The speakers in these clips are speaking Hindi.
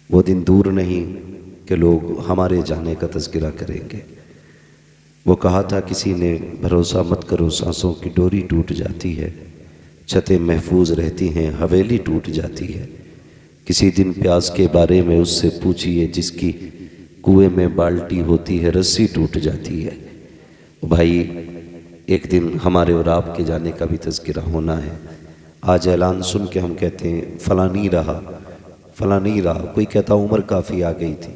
वो दिन दूर नहीं कि लोग हमारे जाने का तज़किरा करेंगे। वो कहा था किसी ने, भरोसा मत करो सांसों की डोरी टूट जाती है, छतें महफूज रहती हैं हवेली टूट जाती है। किसी दिन प्यास के बारे में उससे पूछिए, जिसकी कुएं में बाल्टी होती है रस्सी टूट जाती है। भाई एक दिन हमारे और आपके जाने का भी तज़किरा होना है। आज ऐलान सुन के हम कहते हैं फ़लाँ नहीं रहा, फ़लाँ नहीं रहा। कोई कहता उम्र काफ़ी आ गई थी,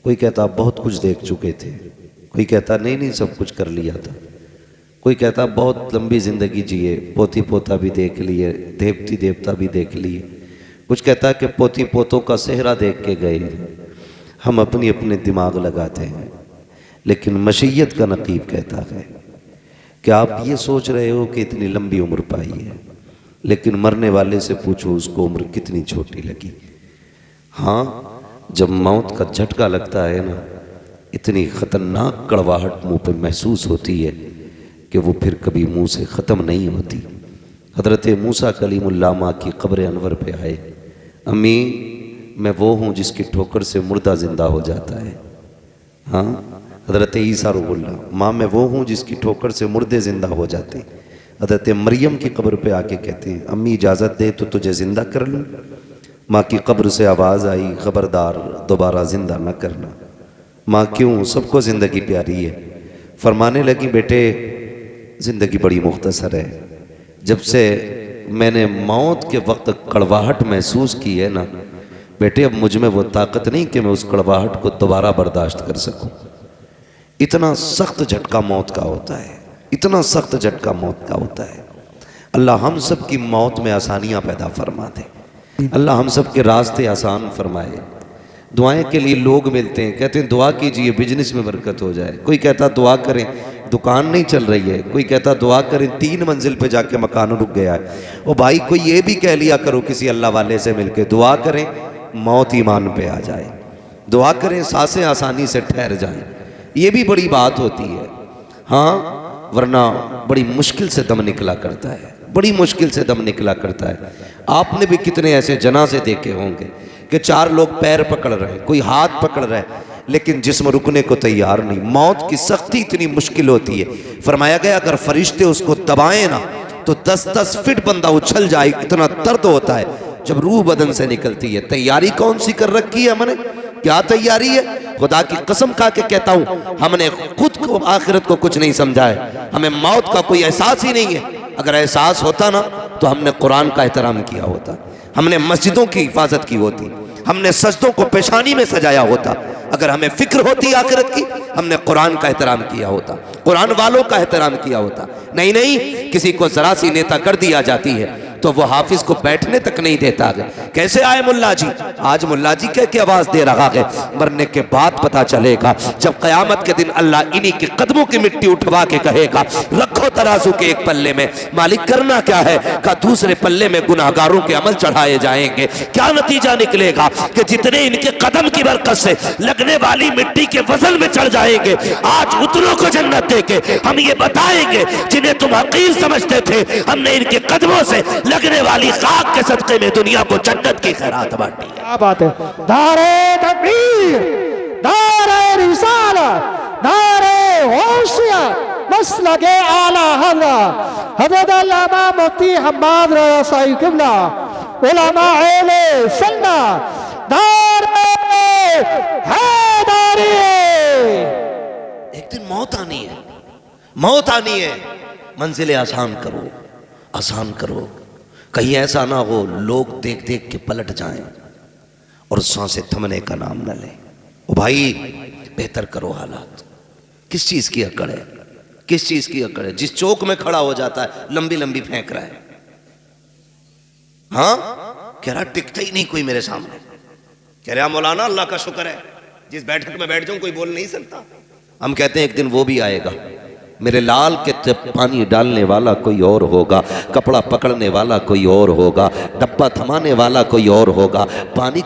कोई कहता बहुत कुछ देख चुके थे, कोई कहता नहीं सब कुछ कर लिया था, कोई कहता बहुत लंबी ज़िंदगी जिए, पोती पोता भी देख लिए, देवती देवता भी देख लिए। कुछ कहता कि पोती पोतों का सेहरा देख के गए। हम अपनी अपने दिमाग लगाते हैं, लेकिन मशीयत का नकीब कहता है कि आप ये सोच रहे हो कि इतनी लंबी उम्र पाई है, लेकिन मरने वाले से पूछो उसको उम्र कितनी छोटी लगी। हाँ, जब मौत का झटका लगता है ना, इतनी ख़तरनाक कड़वाहट मुंह पे महसूस होती है कि वो फिर कभी मुंह से ख़त्म नहीं होती। हज़रत मूसा कलीमुल्लाह माँ की क़ब्र अनवर पे आए, अम्मी मैं वो हूँ जिसकी ठोकर से मुर्दा ज़िंदा हो जाता है। हाँ, हज़रत ईसा रूहुल्लाह, माँ मैं वो हूँ जिसकी ठोकर से मुर्दे ज़िंदा हो जाते। हज़रत मरियम की कब्र पे आके कहते हैं अम्मी इजाज़त दे तो तुझे ज़िंदा कर लूँ। माँ की कब्र से आवाज़ आई, ख़बरदार दोबारा ज़िंदा न करना। माँ क्यों, सबको ज़िंदगी प्यारी है। फरमाने लगी बेटे ज़िंदगी बड़ी मुख्तसर है, जब से मैंने मौत के वक्त कड़वाहट महसूस की है ना बेटे, अब मुझ में वो ताकत नहीं कि मैं उस कड़वाहट को दोबारा बर्दाश्त कर सकूं। इतना सख्त झटका मौत का होता है, इतना सख्त झटका मौत का होता है। अल्लाह हम सब की मौत में आसानियां पैदा फरमा दे, अल्लाह हम सब के रास्ते आसान फरमाए। दुआएं के लिए लोग मिलते हैं, कहते हैं दुआ कीजिए बिजनेस में बरकत हो जाए। कोई कहता दुआ करें दुकान नहीं चल रही है, कोई कहता दुआ करें 3 मंजिल पे जाके मकान रुक गया है। ओ भाई कोई ये भी कह लिया करो किसी अल्लाह वाले से मिलके, दुआ करें मौत ईमान पे आ जाए, दुआ करें सांसें आसानी से ठहर जाएं, ये भी बड़ी बात होती है। हाँ, वरना बड़ी मुश्किल से दम निकला करता है, बड़ी मुश्किल से दम निकला करता है। आपने भी कितने ऐसे जनाजे देखे होंगे कि 4 लोग पैर पकड़ रहे हैं, कोई हाथ पकड़ रहा है, लेकिन जिस्म रुकने को तैयार नहीं। मौत की सख्ती इतनी मुश्किल होती है, फरमाया गया अगर फरिश्ते उसको दबाएं ना तो 10-10 फीट बंदा उछल जाए, इतना दर्द होता है जब रूह बदन से निकलती है। तैयारी कौन सी कर रखी है हमने, क्या तैयारी है। खुदा की कसम खा के कहता हूं हमने खुद को आखिरत को कुछ नहीं समझा है, हमें मौत का कोई एहसास ही नहीं है। अगर एहसास होता ना तो हमने कुरान का एहतराम किया होता, हमने मस्जिदों की हिफाजत की होती, हमने सजदों को पेशानी में सजाया होता। अगर हमें फिक्र होती आखिरत की, हमने कुरान का एहतराम किया होता, कुरान वालों का एहतराम किया होता। नहीं, किसी को जरा सी नेता कर दिया जाती है तो वो हाफिज को बैठने तक नहीं देता है। कैसे आए मुल्ला जी, आज मुल्ला जी कह के आवाज दे रहा है, मरने के बाद पता चलेगा। जब कयामत के दिन अल्लाह इन्हीं के कदमों की मिट्टी उठवा के कहेगा रखो तराजू के एक पल्ले में, मालिक करना क्या है, का दूसरे पल्ले में गुनाहगारों के अमल चढ़ाए जाएंगे। क्या नतीजा निकलेगा कि जितने इनके कदम की बरकत से लगने वाली मिट्टी के वजन में चढ़ जाएंगे, आज उतनों को जन्नत देके हम ये बताएंगे जिन्हें तुम हकीर समझते थे, हमने इनके कदमों से लगने वाली खाक के सदके में दुनिया को जन्नत की खैरात बांटी। क्या बात है। दारे तकबीर, दारे रिसालत, दारे होशिया, मसलके आला हज़रत अल्लामा मुफ्ती हम्माद रज़ा साहिब क़िबला, उलमा अहले सुन्नत, दारे हैदरी। एक दिन मौत आनी है, मौत आनी है। मंजिलें आसान करो, आसान करो, कहीं ऐसा ना हो लोग देख देख के पलट जाएं और सांसें थमने का नाम न लें। ओ भाई बेहतर करो हालात। किस चीज की अकड़ है, किस चीज की अकड़ है। जिस चौक में खड़ा हो जाता है लंबी लंबी फेंक रहा है। हाँ, कह रहा टिकता ही नहीं कोई मेरे सामने। कह रहा मौलाना अल्लाह का शुक्र है जिस बैठक में बैठ जाऊं कोई बोल नहीं सकता। हम कहते हैं एक दिन वो भी आएगा, मेरे लाल के पानी डालने वाला कोई और होगा, कपड़ा पकड़ने वाला कोई और होगा, डब्बा थमाने वाला कोई और होगा। पानी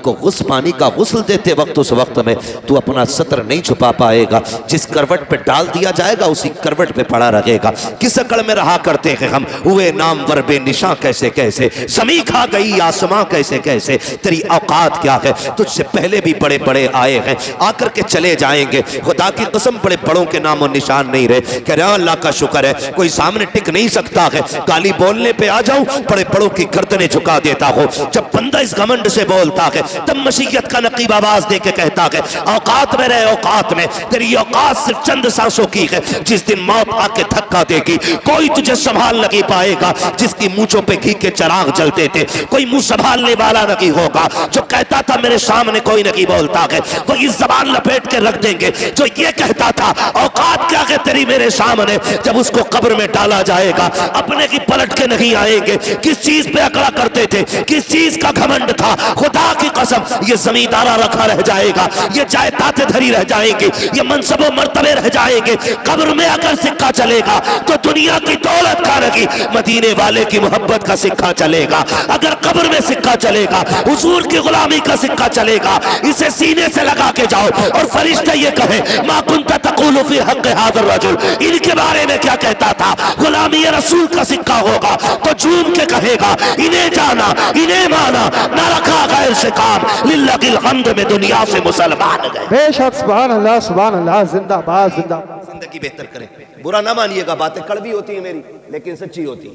का गुस्ल देते वक्त उस वक्त में तू अपना सत्र नहीं छुपा पाएगा। जिस करवट पे डाल दिया जाएगा उसी करवट पे पड़ा रहेगा। किस अकड़ में रहा करते हैं हम, हुए नामवर बेनिशां कैसे कैसे, समी खा गई आसमां कैसे कैसे। तेरी औकात क्या है, तुझसे पहले भी बड़े बड़े आए हैं, आकर के चले जाएंगे। खुदा की कसम बड़े बड़ों के नामो निशान नहीं रहे। कह रहे अल्लाह का शुक्र है कोई सामने टिक नहीं सकता है। गाली बोलने पे आ जाऊं बड़े बड़ों की गर्दनें झुका देता हो। जब बंदा इस घमंड से बोलता है तब मशीयत का नकीब आवाज दे के कहता है औकात में रहे, औकात में। तेरी औकात सिर्फ चंद सांसों की है। जिस दिन मौत आके धक्का देगी कोई तुझे संभाल नहीं पाएगा। जिसकी मूंछों पे घी के चिराग जलते थे कोई मुंह संभालने वाला नहीं होगा। जो कहता था मेरे सामने कोई नहीं बोलता है, वो इस जबान लपेट के रख देंगे। जो ये कहता था औकात क्या है तेरी मेरे सामने, जब उसको कब्र में डाला जाएगा अपने की पलट के नहीं आएंगे। किस चीज पे अकड़ा करते थे, किस चीज का घमंड था, खुदा की कसम ये जमींदारा रखा रह जाएगा, ये जायदादें धरी रह जाएंगी, ये मनसबो मर्तबे रह जाएंगे। कब्र में अगर सिक्का चलेगा तो दुनिया की दौलत का नहीं, मदीने वाले की मोहब्बत का सिक्का चलेगा। अगर कब्र में सिक्का चलेगा हुजूर की गुलामी का सिक्का चलेगा। इसे सीने से लगा के जाओ और फरिश्ता ये कहे मा कुंता तक़ूलु फी हक़्क़ हाज़ा रजुल, इनके बारे में क्या कहता था, गुलामी रसूल का सिक्का होगा तो झूम के कहेगा इन्हें जाना इन्हें माना, न रखा गैर से काम, लिल्लाहिल हम्द में दुनिया से मुसलमान गए। बेशक सुभान अल्लाह, जिंदाबाद जिंदाबाद। जिंदगी बेहतर करें, बुरा ना मानिएगा, बातें कड़वी होती है मेरी लेकिन सच्ची होती है,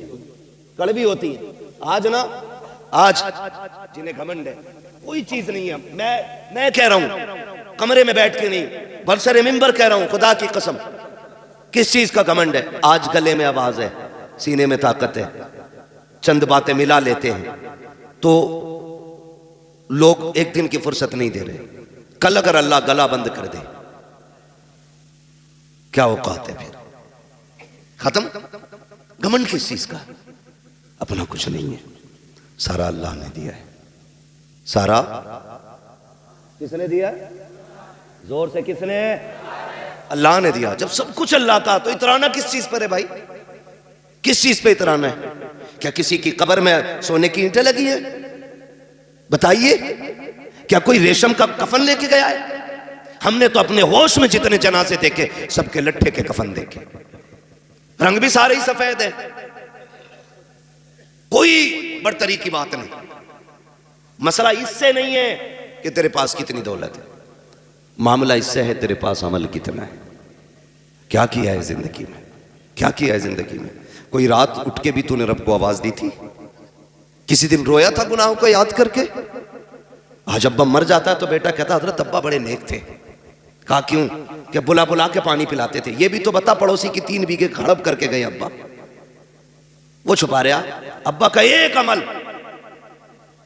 कड़वी होती है। आज जिन्हें घमंड है कोई चीज नहीं है, मैं कह रहा हूं कमरे में बैठ के नहीं, बरसरे मिंबर कह रहा हूं, खुदा की कसम। किस चीज का घमंड है? आज गले में आवाज है, सीने में ताकत है, चंद बातें मिला लेते हैं तो लोग एक दिन की फुर्सत नहीं दे रहे। कल अगर अल्लाह गला बंद कर दे क्या औकात है? फिर खत्म। घमंड किस चीज का? अपना कुछ नहीं है, सारा अल्लाह ने दिया है। सारा किसने दिया? जोर से किसने? अल्लाह ने दिया। जब सब कुछ अल्लाह का तो इतराना किस चीज पर है भाई? किस चीज पे इतराना है? क्या किसी की कब्र में सोने की ईंटें लगी है? बताइए, क्या कोई रेशम का कफन लेके गया है? हमने तो अपने होश में जितने जनाजे देखे सबके लट्ठे के कफन देखे, रंग भी सारे ही सफेद है, कोई बड़तरी की बात नहीं। मसला इससे नहीं है कि तेरे पास कितनी दौलत है, मामला इससे है तेरे पास अमल कितना है, क्या किया है जिंदगी में, क्या किया है जिंदगी में। कोई रात उठ के भी तूने रब को आवाज दी थी? किसी दिन रोया था गुनाहों को याद करके? आज अब्बा मर जाता है तो बेटा कहता हजरत अब्बा बड़े नेक थे। कहा क्यों? क्या बुला बुला के पानी पिलाते थे। ये भी तो बता, पड़ोसी की 3 बीघे हड़प करके गए अब्बा, वो छुपा रहा। अब्बा का एक अमल,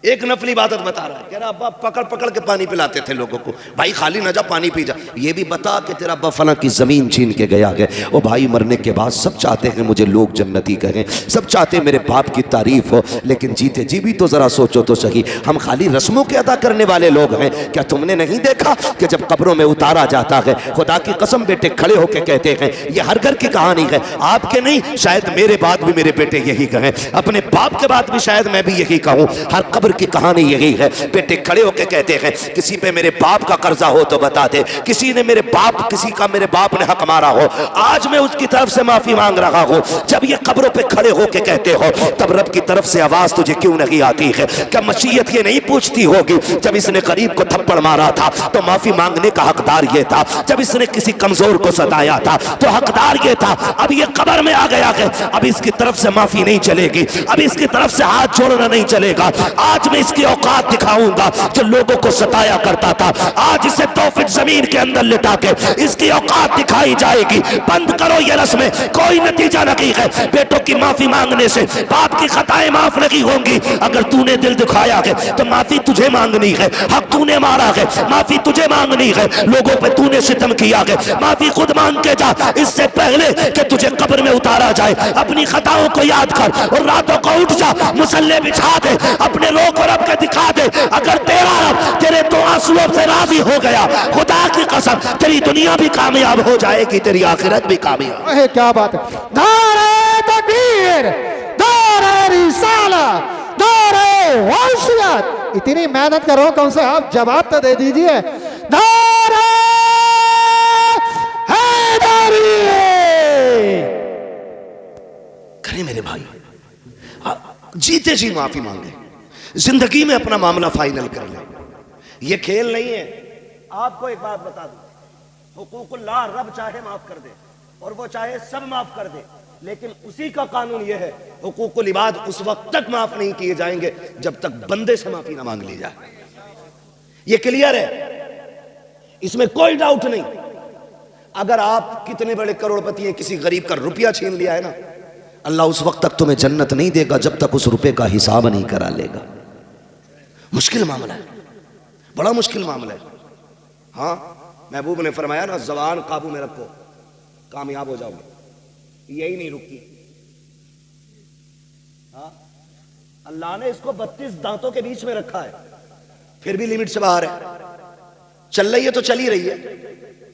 एक नफली इबादत बता रहा है, कह रहा अब्बा पकड़ पकड़ के पानी पिलाते थे लोगों को। भाई खाली ना जा, पानी पी जा। ये भी बता कि तेरा अब्बा फला की जमीन छीन के गया है। ओ भाई, मरने के बाद सब चाहते हैं मुझे लोग जन्नती कहें, सब चाहते हैं मेरे बाप की तारीफ हो, लेकिन जीते जी भी तो जरा सोचो तो सही, हम खाली रस्मों के अदा करने वाले लोग हैं। क्या तुमने नहीं देखा कि जब कब्रों में उतारा जाता है, खुदा की कसम बेटे खड़े होकर कहते हैं, ये हर घर की कहानी है, आपके नहीं, शायद मेरे बाद भी मेरे बेटे यही कहें, अपने बाप के बाद भी शायद मैं भी यही कहूँ, हर कब्र की कहानी यही है। बेटे खड़े होकर कहते हैं, किसी पे मेरे बाप का कर्जा हो तो बता दे, किसी ने किसी का मेरे बाप ने हक मारा हो, आज मैं उसकी तरफ से माफी मांग रहा हूं। जब ये कब्रों पे खड़े होकर कहते हो तब रब की तरफ से आवाज तुझे क्यों नहीं आती है? क्या मशीयत ये नहीं पूछती होगी, जब इसने गरीब को थप्पड़ मारा था तो माफी मांगने का हकदार ये था, जब इसने किसी कमजोर को सताया था तो हकदार ये था। अब ये कब्र में आ गया है, अब इसकी तरफ से माफी नहीं चलेगी, अब इसकी तरफ से हाथ जोड़ना नहीं चलेगा। आज मैं इसकी औकात दिखाऊंगा जो लोगों को सताया करता था। आज इसे 2 फीट जमीन के अंदर लिटा के इसकी औकात दिखाई जाएगी। बंद करो ये रस्में, कोई नतीजा नहीं है। बेटों की माफी मांगने से बाप की खताएं माफ नहीं होंगी। अगर तूने दिल दिखाया है तो माफी तुझे मांगनी है, हक तूने मारा है माफी तुझे मांगनी है, लोगों पे तूने सितम किया है माफी खुद मांग के जा, इससे पहले कि तुझे कब्र में उतारा जाए। अपनी खताओं को याद कर और रातों को उठ जा, मुसल्ले बिछा दे, अपने रोक और रब के दिखा दे। अगर तेरा रब तेरे दुआ आंसुओं से राजी हो गया। खुदा की कसम तेरी दुनिया भी कामयाब हो जाएगी, तेरी आखिरत भी कामयाब। अरे क्या बात है। नारे तकबीर, नारे रिसाला, नारे वसीयत। इतनी मेहनत कर रहा हूं, कम से आप जवाब तो दे दीजिए। नारे हैदरी। करें मेरे भाई, जीते जी माफी मांगे, जिंदगी में अपना मामला फाइनल कर ले। ये खेल नहीं है। आपको एक बात बता दूं, हुकूकुल्लाह रब चाहे माफ कर दे और वो चाहे सब माफ कर दे, लेकिन उसी का कानून यह है, हुकूकुल इबाद उस वक्त तक माफ नहीं किए जाएंगे जब तक बंदे से माफी ना मांग ली जाए। ये क्लियर है, इसमें कोई डाउट नहीं। अगर आप कितने बड़े करोड़पति हैं, किसी गरीब का रुपया छीन लिया है ना, अल्लाह उस वक्त तक तुम्हें जन्नत नहीं देगा जब तक उस रुपए का हिसाब नहीं करा लेगा। मुश्किल मामला है, बड़ा मुश्किल मामला है। हाँ, महबूब ने फरमाया ना, ज़बान काबू में रखो, कामयाब हो जाओगे। यही नहीं रुकती। हाँ, अल्लाह ने इसको 32 दांतों के बीच में रखा है, फिर भी लिमिट से बाहर है। चल रही है तो चल ही रही है।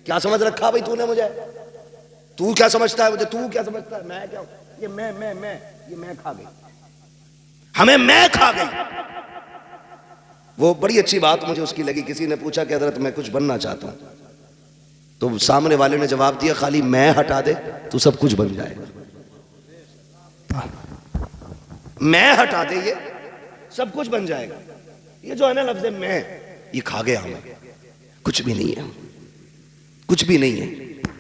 क्या समझ रखा भाई तूने मुझे? तू क्या समझता है मुझे? तू क्या समझता है? मैं क्या हूं? ये मैं खा गई, हमें मैं खा गई। वो बड़ी अच्छी बात मुझे उसकी लगी। किसी ने पूछा कि हजरत मैं कुछ बनना चाहता हूं, तो सामने वाले ने जवाब दिया, खाली मैं हटा दे तो सब कुछ बन जाएगा। मैं हटा दे, ये सब कुछ बन जाएगा। ये जो है ना लफ्ज़ मैं, ये खा गया हमें। कुछ भी नहीं है, कुछ भी नहीं है।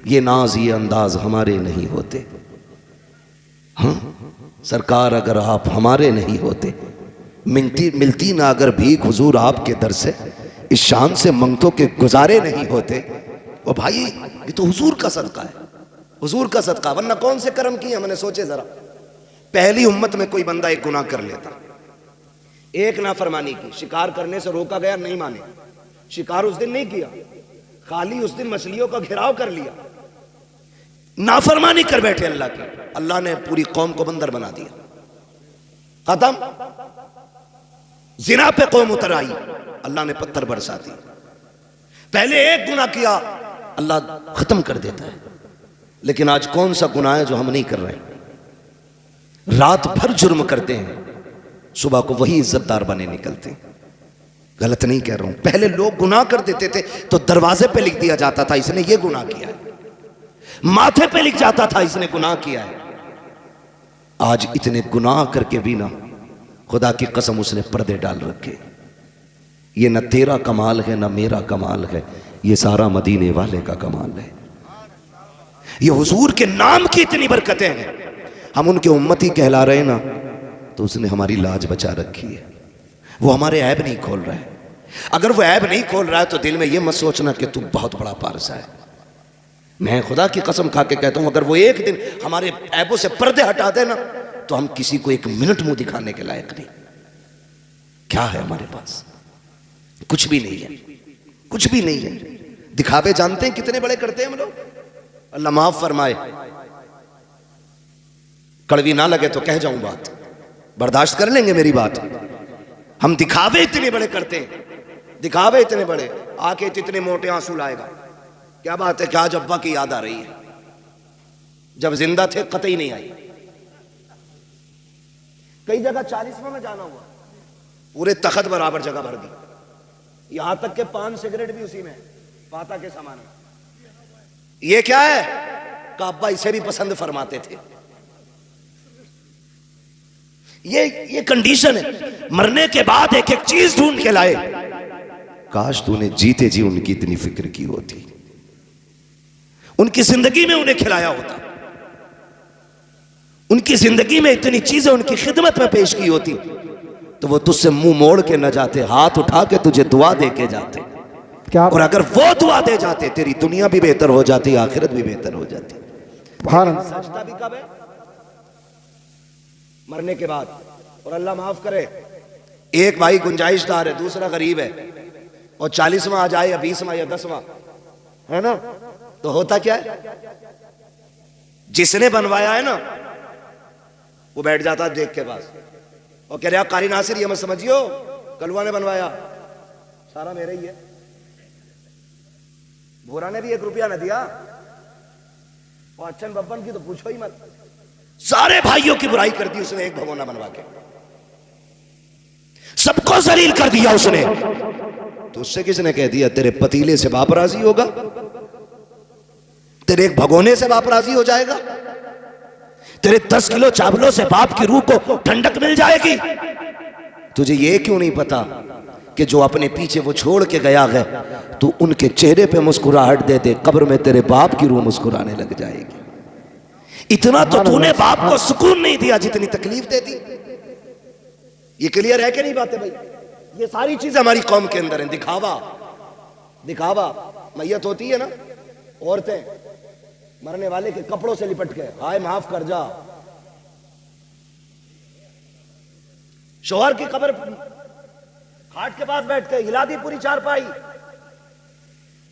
ये नाज ये अंदाज हमारे नहीं होते। हाँ सरकार, अगर आप हमारे नहीं होते, मिलती ना अगर भीख हुजूर आपके दर से, इस शान से मंगतों के गुजारे नहीं होते। ओ भाई, ये तो हुजूर का सदका है, हुजूर का सदका, वरना कौन से कर्म किए मैंने सोचे जरा। पहली उम्मत में कोई बंदा एक गुनाह कर लेता, एक नाफरमानी की, शिकार करने से रोका गया, नहीं माने, शिकार उस दिन नहीं किया, खाली उस दिन मछलियों का घेराव कर लिया, नाफरमानी कर बैठे अल्लाह की, अल्लाह ने पूरी कौम को बंदर बना दिया, खत्म। जिना पे कौम उतर आई, अल्लाह ने पत्थर बरसा दी। पहले एक गुनाह किया, अल्लाह खत्म कर देता है। लेकिन आज कौन सा गुनाह है जो हम नहीं कर रहे हैं? रात भर जुर्म करते हैं, सुबह को वही इज्जतदार बने निकलते हैं। गलत नहीं कह रहा हूं। पहले लोग गुनाह कर देते थे तो दरवाजे पे लिख दिया जाता था, इसने ये गुनाह किया है, माथे पे लिख जाता था, इसने गुनाह किया है। आज इतने गुनाह करके भी ना, खुदा की कसम उसने पर्दे डाल रखे। ये न तेरा कमाल है न मेरा कमाल है, ये सारा मदीने वाले का कमाल है। ये हुजूर के नाम की इतनी बरकतें हैं, हम उनके उम्मती कहला रहे हैं ना, तो उसने हमारी लाज बचा रखी है। वो हमारे ऐब नहीं खोल रहा है। अगर वो ऐब नहीं खोल रहा है तो दिल में ये मत सोचना कि तू बहुत बड़ा पारसा है। मैं खुदा की कसम खा के कहता हूं, अगर वो एक दिन हमारे ऐबों से पर्दे हटा देना तो हम किसी को एक मिनट मुंह दिखाने के लायक नहीं। क्या है हमारे पास? कुछ भी नहीं है, कुछ भी नहीं है। दिखावे जानते हैं कितने बड़े करते हैं हम लोग। अल्लाह माफ फरमाए, कड़वी ना लगे तो कह जाऊं बात, बर्दाश्त कर लेंगे मेरी बात। हम दिखावे इतने बड़े करते हैं, दिखावे इतने बड़े, आके इतने मोटे आंसू लाएगा। क्या बात है, क्या जब्बा की याद आ रही है? जब जिंदा थे कतई नहीं आई। कई जगह 40वां में जाना हुआ, पूरे तखत बराबर जगह भर दी, यहां तक के पान सिगरेट भी उसी में, पाता के सामान में। ये क्या है? काबा इसे भी पसंद फरमाते थे। ये कंडीशन है। मरने के बाद एक एक चीज ढूंढ के लाए। काश तूने जीते जी उनकी इतनी फिक्र की होती, उनकी जिंदगी में उन्हें खिलाया होता, उनकी जिंदगी में इतनी चीजें उनकी खिदमत में पेश की होती, तो वो तुझसे मुंह मोड़ के न जाते, हाथ उठा के तुझे दुआ दे के जाते। क्या? और अगर वो दुआ दे जाते, तेरी दुनिया भी बेहतर हो जाती, आखिरत भी बेहतर हो जाती। सजदा भी कब है? मरने के बाद। और अल्लाह माफ करे, एक भाई गुंजाइशदार है, दूसरा गरीब है, और 40वां आ जाए या 20वां या 10वां, है ना, तो होता क्या है? जिसने बनवाया है ना, वो बैठ जाता है देख के पास और कह रहा कारी नासिर, ये मत समझियो कलवा ने बनवाया, सारा मेरा ही है। भोरा ने भी 1 रुपया न दिया और अच्छन बब्बन की तो पूछो ही मत। सारे भाइयों की बुराई कर दी उसने एक भगोना बनवा के, सबको जलील कर दिया उसने। तो उससे किसने कह दिया तेरे पतीले से बाप राजी होगा, तेरे एक भगोने से बाप राजी हो जाएगा, तेरे 10 किलो चावलों से बाप की रूह को ठंडक मिल जाएगी। तुझे ये क्यों नहीं पता कि जो अपने पीछे वो छोड़ के गया है, तू उनके चेहरे पे मुस्कुराहट दे दे, कब्र में तेरे बाप की रूह मुस्कुराने लग जाएगी। इतना तो तूने बाप को सुकून नहीं दिया जितनी तकलीफ दे दी। ये क्लियर है कि नहीं बातें भाई? ये सारी चीजें हमारी कौम के अंदर है। दिखावा, दिखावा। मैयत होती है ना, औरतें मरने वाले के कपड़ों से लिपट के, हाय माफ कर जा। शौहर की कब्र खाट के पास बैठ के हिला दी पूरी चारपाई,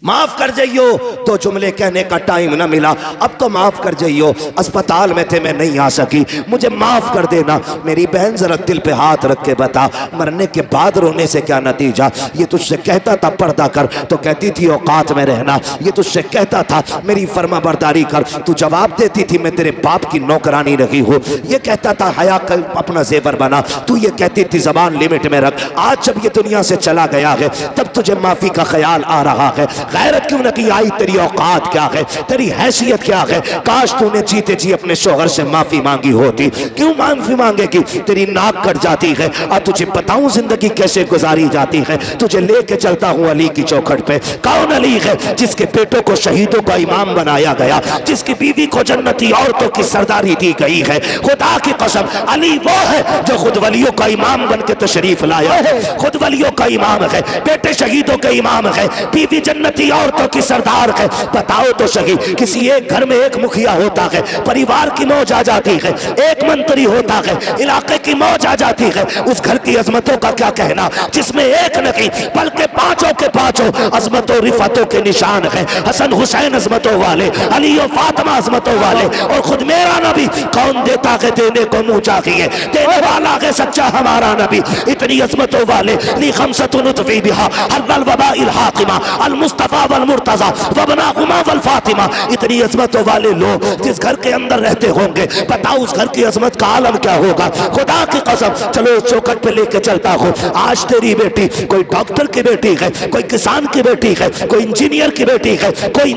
माफ कर जाइयो तो जुमले कहने का टाइम ना मिला, अब तो माफ कर जाइयो, अस्पताल में थे मैं नहीं आ सकी, मुझे माफ कर देना। मेरी बहन जरा दिल पे हाथ रख के बता, मरने के बाद रोने से क्या नतीजा? ये तुझसे कहता था पर्दा कर तो कहती थी औकात में रहना, ये तुझसे कहता था मेरी फर्मा बरदारी कर, तू जवाब देती थी मैं तेरे बाप की नौकरानी रही हूँ। ये कहता था हया कर अपना जेवर बना, तू ये कहती थी जबान लिमिट में रख। आज जब ये दुनिया से चला गया है तब तुझे माफी का ख्याल आ रहा है। गैरत क्यों न की आई? तेरी औकात क्या है, तेरी हैसियत क्या है? काश तूने जीते जी अपने शौहर से माफी मांगी होती। क्यों माफी मांगेगी? तेरी नाक कट जाती है। और तुझे बताऊं जिंदगी कैसे गुजारी जाती है। तुझे लेके चलता हूं अली की चौखट पे। कौन अली है? जिसके बेटों को शहीदों का इमाम बनाया गया, जिसकी बीवी को जन्नती औरतों की सरदारी दी गई है। खुदा की कसम अली वो है जो खुद वलियों का इमाम बन के तशरीफ लाया है, खुद वलियों का इमाम है, बेटे शहीदों के इमाम है, बीवी जन्नती औरतों की सरदार है। बताओ तो सही, किसी एक घर में एक मुखिया होता है, परिवार की मौज आ जाती है, एक मंत्री होता है, इलाके की मौज आ जाती है, उस घर की अजमतों का क्या कहना जिसमें एक नहीं बल्कि पांचों के पांचों अजमतों रिफतों के निशान है। हसन हुसैन अजमतों वाले, अली और फातिमा अजमतों वाले, और खुद मेरा नबी कौन देता है देने को मुंह चाहिए, देने वाला है सच्चा हमारा नबी। इतनी अजमतों वाले ली खमसतुन उतफी बिहा हर्रल वबाइल हाकिमा अल मुस्तफा वल मुर्तजा वबनाहुमा वल फातिमा। इतनी अजमतों वाले लोग जिस घर के अंदर रहते होंगे, बताओ उस घर की अजमत का आलम क्या होगा। खुदा की कसम चलो चौखट पे लेके चलता हूँ। आज तेरी बेटी कोई डॉक्टर की बेटी है, कोई किसान की बेटी है, कोई इंजीनियर की बेटी है, कोई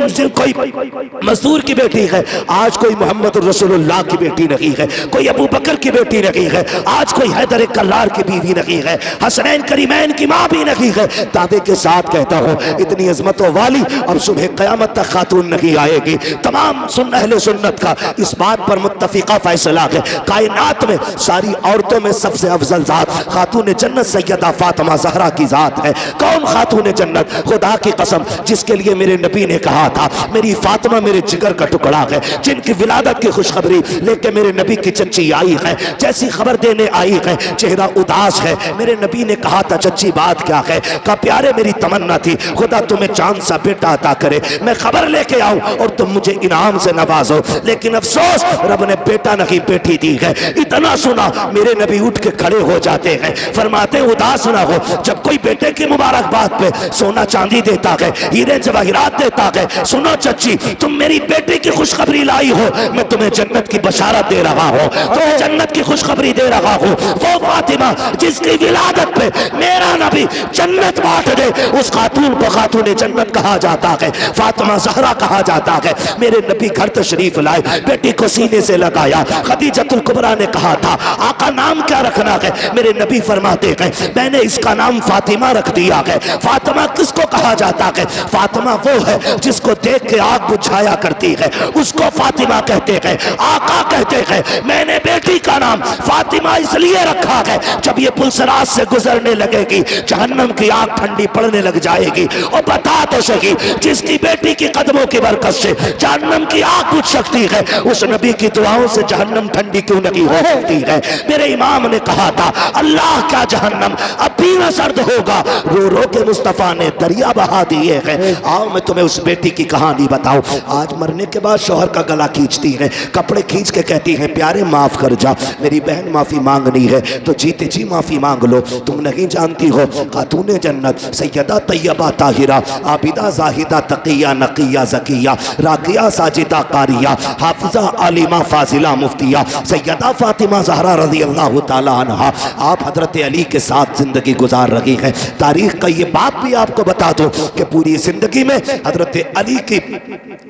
मजदूर की बेटी है, आज कोई मोहम्मद रसूलुल्लाह की बेटी नहीं है, कोई अबू बकर की बेटी नहीं है, आज कोई हैदर कल्लार की बीवी नहीं है, हसनैन करीमैन की माँ भी नहीं है। दावे के साथ कहता हूँ इतनी अजमतों वाली अब सुबह क़यामत तक खातून नहीं आएगी। तमाम अहले सुन्नत का इस बात पर मुत्तफिका फैसला है, कायनात में सारी औरतों में सबसे अफजल जात खातून जन्नत सैयदा फातिमा ज़हरा की जात है। कौन खातून जन्नत? खुदा की कसम जिसके लिए मेरे नबी ने कहा था मेरी फातिमा मेरे जिगर का टुकड़ा है, जिनकी विलादत की खुशखबरी लेके मेरे नबी की चच्ची आई है, जैसी खबर देने आई है चेहरा उदास है। मेरे नबी ने कहा था चच्ची बात क्या है? का प्यारे मेरी तमन्ना थी खुदा तुम्हें चांद सा बेटा अता करे, मैं खबर लेके आऊं और तुम मुझे इनाम से नवाजो। लेकिन अफसोस रब ने बेटा नहीं बेटी दी है। इतना सुना मेरे नबी उठ के खड़े हो जाते हैं, फरमाते उदास ना हो। जब कोई बेटे की मुबारकबाद पे सोना चांदी देता है, हीरे जवाहिरात देता है, सुनो चच्ची तुम मेरी बेटी की खुशखबरी लाई हो, मैं तुम्हें जन्नत की बशारत दे रहा हूँ, तुम्हें जन्नत की खुशखबरी दे रहा हूँ। वो फातिमा जिसकी विलादत पे मेरा नबी जन्नत बांट दे, उस खातून को खातून जन्नत कहा जाता है, फातिमा ज़हरा कहा जाता है। मेरे नबी घर तशरीफ लाए, बेटी को सीने से लगाया। खदीजतुल कुबरा ने कहा था आका नाम क्या रखना है? मेरे नबी फरमाते हैं मैंने इसका नाम फातिमा रख दिया है। फातिमा किसको कहा जाता है? फातिमा वो है जिसको देख के आग बुझाया करती है, उसको फातिमा कहते हैं। आका कहते हैं मैंने बेटी का नाम फातिमा इसलिए रखा है जब ये पुलसराज से गुजरने लगेगी जहन्नम की आग ठंडी पड़ने लग जाएगी। और बता तो सही जिसकी बेटी की कदमों की बरकत से जहन्नम की आग बुझ सकती है, उस नबी की दुआओं से जहन्नम ठंडी क्यों नहीं हो सकती है। मेरे इमाम ने कहा था अल्लाह का जहन्नम अब भी न सर्द होगा, रो रो के मुस्तफा ने दरिया बहा दिए हैं। आओ मैं तुम्हें उस बेटी की कहानी बताऊं। आज मरने के बाद शौहर का गला खींचती है, कपड़े खींच के कहती है प्यारे माफ कर जा, मेरी बहन माफी मांगनी है तो जीते जी माफी मांग लो। तुम नहीं जानती हो खातूने जन्नत सैयदा तैयबा ताहिरा आबिदा जाहिदा तकिया नकिया जकिया राकिया साजिदा कारिया हाफिजा आलिमा फाजिला मुफ्तिया सैयदा फातिमा ज़हरा रज़ी अल्लाह ताला अन्हा आप हजरत अली के साथ जिंदगी गुजार रही हैं। तारीख का ये बात भी आपको बता दो कि पूरी जिंदगी में हजरत अली की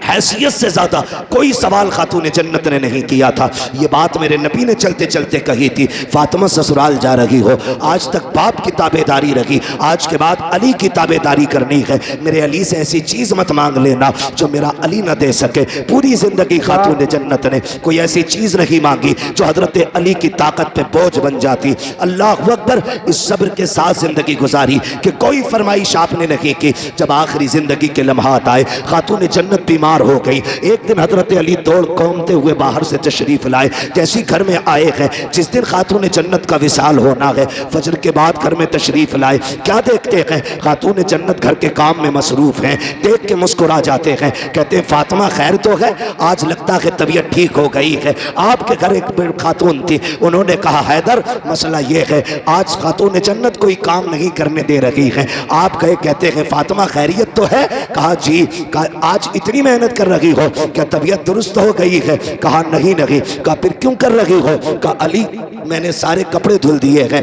हैसियत से ज्यादा कोई सवाल खातून जन्नत ने नहीं किया था। ये बात मेरे नबी ने चलते चलते कही थी। फातिमा ससुराल जा रही हो, आज तक बाप की ताबेदारी रही, आज के बाद अली की ताबेदारी करनी है। मेरे अली से ऐसी चीज मत मांग लेना जो मेरा अली न दे सके। पूरी जिंदगी खातून जन्नत ने कोई ऐसी चीज नहीं मांगी जो हजरत अली की ताकत पे बोझ बन जाती। अल्लाह अकबर, इस सब्र के साथ जिंदगी गुजारी कि कोई फरमाइश आपने नहीं की। जब आखिरी जिंदगी के लम्हात आए, खातून जन्नत बीमार हो गई। एक दिन हजरत अली दौड़ कौमते हुए बाहर से तशरीफ लाए। जैसी घर में आए हैं, जिस दिन खातून जन्नत का विसाल होना है, फजर के बाद घर में तशरीफ लाए। क्या देखते हैं, खातून जन्नत घर के काम में मसरूफ हैं। देख के मुस्कुरा जाते हैं, कहते हैं फातिमा खैर तो है, आज लगता है तबीयत ठीक हो गई है। आपके घर एक खातून थी, उन्होंने कहा हैदर मसला ये है, आज खातून जन्नत कोई काम नहीं करने दे रही है। आप गए, कहते हैं फातिमा खैरियत तो है? कहा जी। कहा आज इतनी मेहनत कर रही हो, क्या तबीयत दुरुस्त हो गई है? कहा नहीं नहीं। कहा फिर क्यों कर रही हो? कहा अली मैंने सारे कपड़े धुल दिए हैं,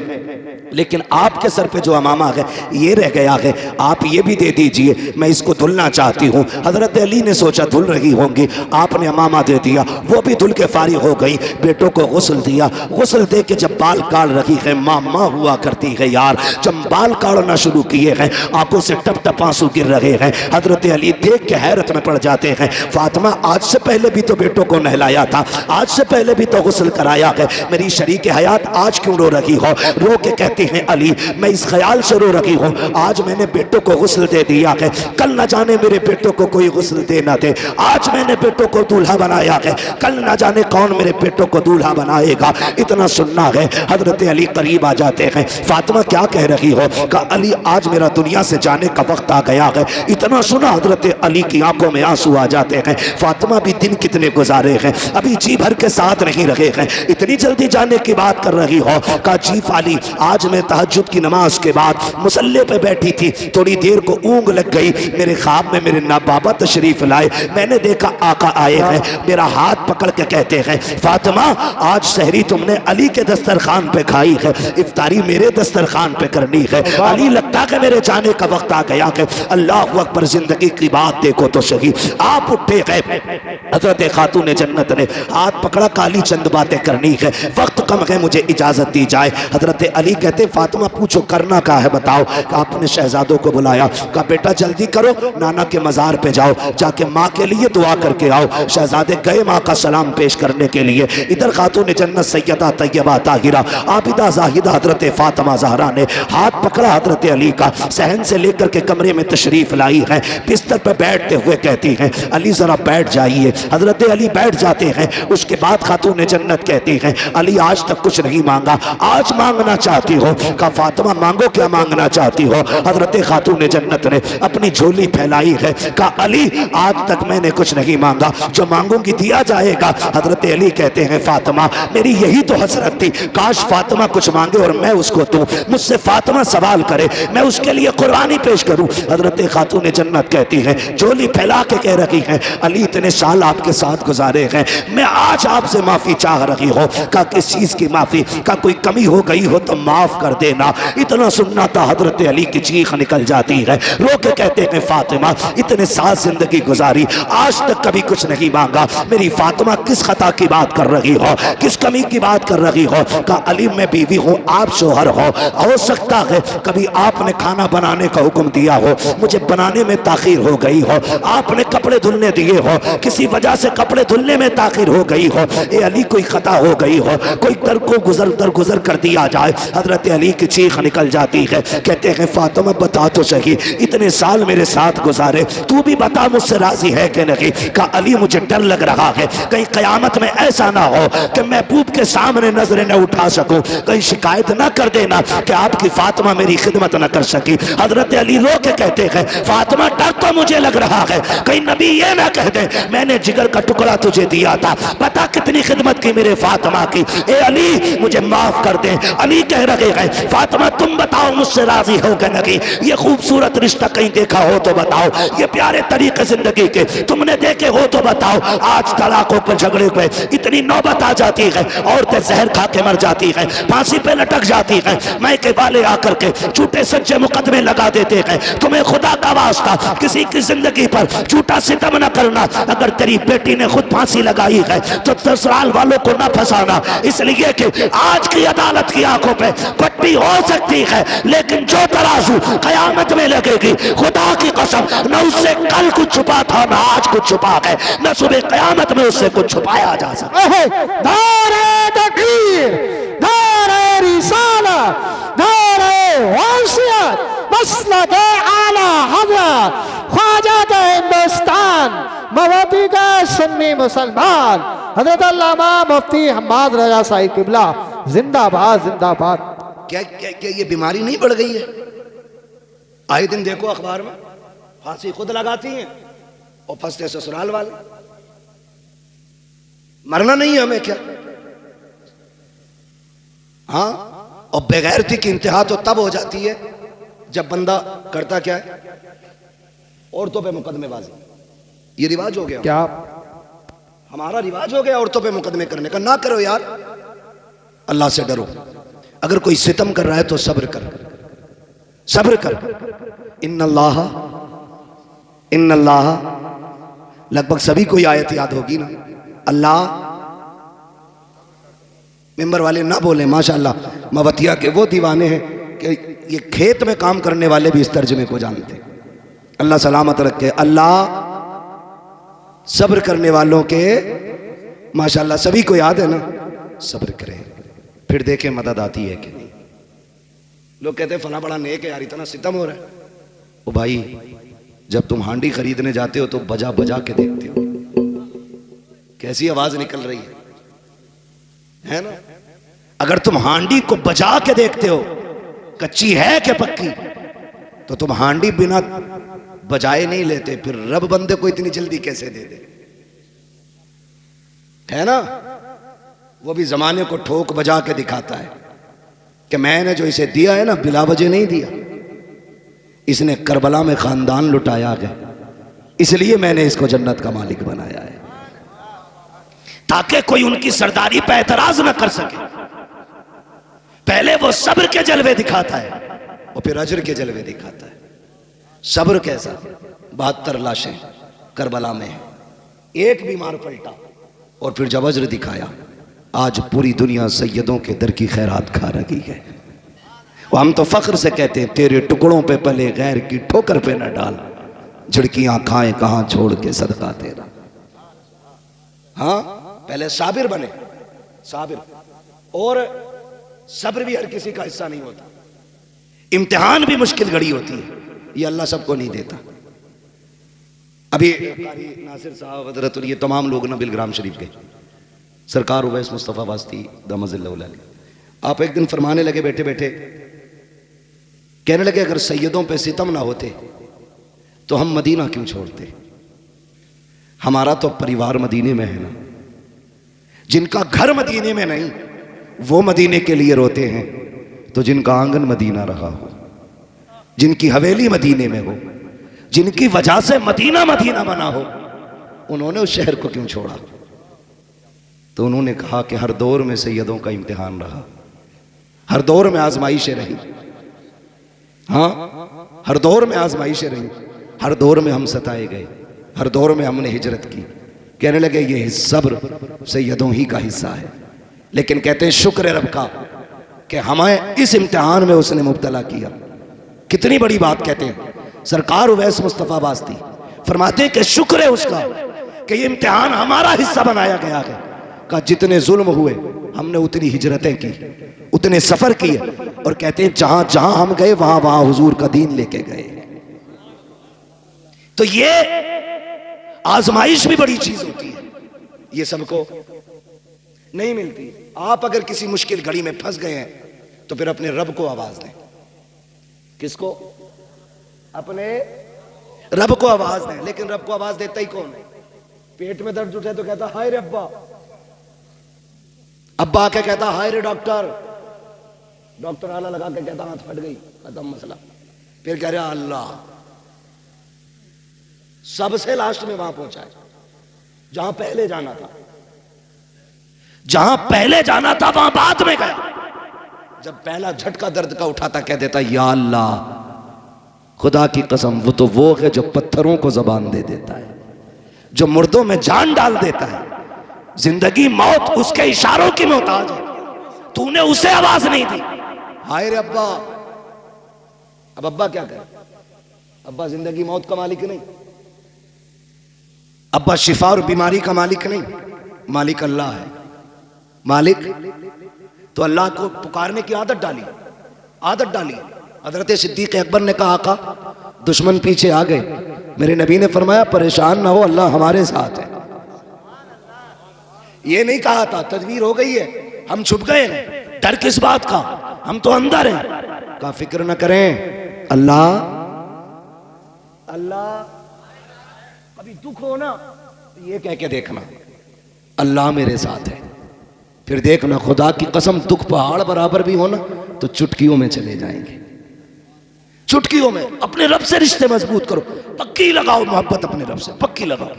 लेकिन आपके सर पे जो अमामा है ये रह गया है, आप ये भी दे दीजिए, मैं इसको धुलना चाहती हूँ। हजरत अली ने सोचा धुल रही होंगी, आपने अमामा दे दिया, वो भी धुल के फारिग हो गई। बेटों को गुस्ल दिया, गुस्ल दे के जब बाल काट रही है, माँ हुआ करती है यार, जब बाल काटना शुरू किए हैं, आंखों से टप टप आंसू गिर रहे हैं। हजरत अली देख के हैरत में पड़ जाते हैं। फातिमा आज से पहले भी तो बेटों को नहलाया था, आज से पहले भी तो गुस्ल कराया है, मेरी शरीक हयात आज क्यों रो रही हो? रो के कहती हैं अली मैं इस ख्याल से रो रही हूँ, आज मैंने बेटों को गुस्ल दे दिया है, कल न जाने मेरे बेटों को कोई गुस्ल दे ना दे। आज मैंने बेटों को दूल्हा बनाया है, कल न जाने कौन मेरे बेटों को दूल्हा बनाएगा। इतना सुनना है। हजरत अली करीब आ जाते हैं। फातिमा क्या कह रही हो? कहा अली आज मेरा दुनिया से जाने का वक्त आ गया है। इतना सुना हजरत अली की आंखों में आंसू आ जाते हैं। फातिमा भी दिन कितने गुजारे हैं, अभी जी भर के साथ नहीं रहे हैं, इतनी जल्दी जाने की बात कर रही हो? कहा जी फाली, आज मैं तहज्जुद की नमाज के बाद मुसल्ले पे बैठी थी, थोड़ी देर को ऊँग लग गई, मेरे ख्वाब में मेरे ना बाबा तशरीफ लाए, मैंने देखा आका आए हैं, मेरा हाथ पकड़ के कहते हैं फातिमा आज सहरी तुमने अली के दस्तरखान पे खाई है, इफ्तारी मेरे दस्तरखान पे करनी है। अली लगता है मेरे जाने का वक्त आ गया है। अल्लाह अकबर, जिंदगी की बात देखो तो सही। आप उठे गए, हजरत खातून जन्नत ने हाथ पकड़ा, काली चंद बातें करनी है, वक्त कम है, मुझे इजाजत दी जाए। हजरत अली कहते फातिमा पूछो करना क्या है बताओ। आपने शहजादों को बुलाया, कहा बेटा जल्दी करो, नाना के मजार पे जाओ, जाके माँ के लिए दुआ करके आओ। शहजादे गए माँ का सलाम पेश करने के लिए। इधर खातून जन्नत सैयदा तैयबा ताहिरा आबिदा जाहिदा हजरत फातिमा ज़हरा ने हाथ पकड़ा हजरत अली का, सहन से लेकर के कमरे में तशरीफ लाई है। बिस्तर पर बैठते हुए कहती हैं अली जरा बैठ जाइए। हजरत अली बैठ जाते हैं। उसके बाद खातून जन्नत कहती हैं अली आज तक कुछ नहीं मांगा, आज मांगना चाहती हो? का फातिमा मांगो, क्या मांगना चाहती हो? हजरत खातून जन्नत ने अपनी झोली फैलाई है। कहा अली आज तक मैंने कुछ नहीं मांगा, जो मांगूंगी दिया जाएगा। हजरत अली कहते हैं फातिमा मेरी यही तो हसरत थी, काश फातिमा कुछ मांगे और मैं उसको दूं, मुझसे फातिमा सवाल करे, मैं उसके लिए कुर्बानी पेश करूं। हजरत खातून जन्नत कहती है झोली फैला के कह रही है अली इतने साल आपके साथ गुजारे हैं, मैं आज आपसे माफी चाह रही हूं। का किस चीज की माफी? का कोई कमी हो गई हो तो माफ कर देना। इतना सुनना था हजरत अली की चीख निकल जाती है। रो के कहते हैं फातिमा इतने साल जिंदगी गुजारी, आज तक कभी कुछ नहीं मांगा, मेरी फातिमा किस खता की बात कर रही हो, किस कमी की बात कर रही हो? का अली मैं बीवी हूँ, आप शोहर हो सकता है कभी आपने खाना बनाने का हुक्म दिया हो, मुझे बनाने में ताखीर हो गई हो, आपने कपड़े धुलने दिए हो, किसी वजह से कपड़े धुलने में ताखीर हो गई हो, ए अली कोई खता हो गई हो, कोई दर गुजर कर दिया जाए। हजरत हजरत अली की चीख निकल जाती है, कहते हैं फातिमा बता तो सही, इतने साल मेरे साथ गुजारे, तू भी बता मुझसे राजी है कि नहीं। कहा अली मुझे डर लग रहा है कहीं कयामत में ऐसा ना हो कि महबूब के सामने नजरें न उठा सकूं, कहीं शिकायत ना कर देना कि आपकी फातिमा मेरी खिदमत न कर सकी। हजरत अली रो के कहते हैं फातिमा डर तो मुझे लग रहा है कहीं नबी ये ना कह दे मैंने जिगर का टुकड़ा तुझे दिया था, पता कितनी खिदमत की मेरे फातिमा की, ए अली मुझे माफ कर दे। अली कह रहे हैं फातिमा तुम बताओ मुझसे राजी हो कि नहीं, ये खूबसूरत रिश्ता कहीं देखा हो तो बताओ, ये प्यारे तरीके जिंदगी के तुमने देखे हो तो बताओ। आज तलाकों पर झगड़े पे इतनी नौबत आ जाती है, औरतें जहर खा के मर जाती है, फांसी पे लटक जाती है, मैके वाले आकर के झूठे सच्चे मुकदमे लगा देते हैं। तुम्हें खुदा का वास्ता किसी की जिंदगी पर झूठा सितम न करना, अगर तेरी बेटी ने खुद फांसी लगाई है तो ससुराल वालों को न फंसाना, इसलिए कि आज की अदालत की आंखों पे पट्टी हो सकती है लेकिन जो तराजू कयामत में लगेगी खुदा की कसम न उससे कल कुछ छुपा था न आज कुछ छुपा है, न सुबह कयामत में उससे कुछ छुपाया जा सकता। दारे तकबीर, दारे रिसाला, दारे वसीयत, मसलक आला हज़रत ख्वाजा का हिंदुस्तान, मवाती का सुन्नी मुसलमान, हजरत अल्लामा मुफ्ती हम्माद रजा साहिब किबला जिंदाबाद जिंदाबाद। क्या क्या क्या ये बीमारी नहीं बढ़ गई है? आए दिन देखो अखबार में फांसी खुद लगाती हैं और फंसते ससुराल वाले। मरना नहीं है हमें क्या? हाँ, और बेगैरती की इंतहा तो तब हो जाती है जब बंदा करता क्या है, औरतों पे मुकदमेबाजी। ये रिवाज हो गया, क्या हमारा रिवाज हो गया औरतों पे मुकदमे करने का। ना करो यार, अल्लाह से डरो। अगर कोई सितम कर रहा है तो सब्र कर, सब्र कर। इन्नल्लाह लगभग सभी को आयत याद होगी ना। अल्लाह, मेंबर वाले ना बोले माशाअल्लाह, मवतिया के वो दीवाने हैं कि ये खेत में काम करने वाले भी इस तर्जमे को जानते। अल्लाह सलामत रखे। अल्लाह सब्र करने वालों के माशाअल्लाह सभी को याद है ना, सब्र करें फिर देखें मदद आती है कि नहीं। लोग कहते हैं फला बड़ा नेक है यार, इतना सितम हो रहा है। ओ भाई, जब तुम हांडी खरीदने जाते हो तो बजा बजा के देखते हो कैसी आवाज निकल रही है ना। अगर तुम हांडी को बजा के देखते हो कच्ची है कि पक्की, तो तुम हांडी बिना बजाए नहीं लेते, फिर रब बंदे को इतनी जल्दी कैसे दे दे, है ना। वो भी जमाने को ठोक बजा के दिखाता है कि मैंने जो इसे दिया है ना बिला वजह नहीं दिया, इसने करबला में खानदान लुटाया है, इसलिए मैंने इसको जन्नत का मालिक बनाया है, ताकि कोई उनकी सरदारी पे एतराज न कर सके। पहले वो सब्र के जलवे दिखाता है और फिर अजर के जलवे दिखाता है। सब्र कैसा? 72 लाशें करबला में, एक बीमार पलटा और फिर जब अजर दिखाया, आज पूरी दुनिया सैयदों के दर की खैरात खा रही है। हम तो फख्र से कहते हैं तेरे टुकड़ों पे पले गैर की ठोकर पे न डाल, झिड़कियां खाएं कहां छोड़ के सदका तेरा। हाँ, पहले साबिर बने, साबिर। और सब्र भी हर किसी का हिस्सा नहीं होता, इम्तिहान भी मुश्किल घड़ी होती है, ये अल्लाह सबको नहीं देता। अभी नासिर साहब हजरत और ये तमाम लोग ना बिलग्राम शरीफ के सरकार उवैस मुस्तफ़ा वास्ती दमज़िल्लाह, आप एक दिन फरमाने लगे बैठे बैठे, कहने लगे अगर सैयदों पे सितम ना होते तो हम मदीना क्यों छोड़ते। हमारा तो परिवार मदीने में है ना, जिनका घर मदीने में नहीं वो मदीने के लिए रोते हैं, तो जिनका आंगन मदीना रहा हो, जिनकी हवेली मदीने में हो, जिनकी वजह से मदीना मदीना बना हो, उन्होंने उस शहर को क्यों छोड़ा। तो उन्होंने कहा कि हर दौर में सैयदों का इम्तिहान रहा, हर दौर में आजमाइशें रही। हाँ, हर दौर में आजमाइशें रही, हर दौर में हम सताए गए, हर दौर में हमने हिजरत की। कहने लगे ये सब्र सैयदों ही का हिस्सा है, लेकिन कहते हैं शुक्र रब का कि हमें इस इम्तिहान में उसने मुब्तला किया। कितनी बड़ी बात कहते हैं सरकार उवैस मुस्तफ़ा वास्ती, फरमाते हैं कि शुक्र है उसका कि ये इम्तिहान हमारा हिस्सा बनाया गया है। का जितने जुल्म हुए हमने उतनी हिजरतें की, उतने सफर किए, और कहते हैं जहां जहां हम गए वहां वहां हुजूर का दीन लेके गए। तो ये आजमाइश भी बड़ी चीज होती है, ये सबको नहीं मिलती। आप अगर किसी मुश्किल घड़ी में फंस गए हैं तो फिर अपने रब को आवाज दें। किसको? अपने रब को आवाज दें। लेकिन रब को आवाज देता ही कौन है? पेट में दर्द उठे तो कहता हाय रे अब्बा, अब्बा आके कहता हाय रे डॉक्टर, डॉक्टर आला लगा के कहता हाथ फट गई, खत्म मसला। फिर कह रहा अल्लाह। सबसे लास्ट में वहां पहुंचा है जहां पहले जाना था, जहां पहले जाना था वहां बाद में गया। जब पहला झटका दर्द का उठाता कह देता या अल्लाह, खुदा की कसम वो तो वो है जो पत्थरों को जबान दे देता है, जो मुर्दों में जान डाल देता है। जिंदगी मौत उसके इशारों की मोहताज है, तूने उसे आवाज नहीं दी। हाय रे अब्बा। अब अब्बा क्या करे? अब्बा जिंदगी मौत का मालिक नहीं, अब्बा शिफा और बीमारी का मालिक नहीं, मालिक अल्लाह है। मालिक तो अल्लाह को पुकारने की आदत डाली, आदत डाली। हजरत सिद्दीक अकबर ने कहा आका दुश्मन पीछे आ गए, मेरे नबी ने फरमाया परेशान ना हो, अल्लाह हमारे साथ है। ये नहीं कहा था तदबीर हो गई है, हम छुप गए हैं, डर किस बात का, हम तो अंदर हैं। का फिक्र न करें, अल्लाह अल्लाह। कभी दुख हो ना तो ये कह के देखना अल्लाह मेरे साथ है। फिर देखना खुदा की कसम दुख पहाड़ बराबर भी हो ना तो चुटकियों में चले जाएंगे। चुटकियों में अपने रब से रिश्ते मजबूत करो, पक्की लगाओ मोहब्बत अपने रब से, पक्की लगाओ,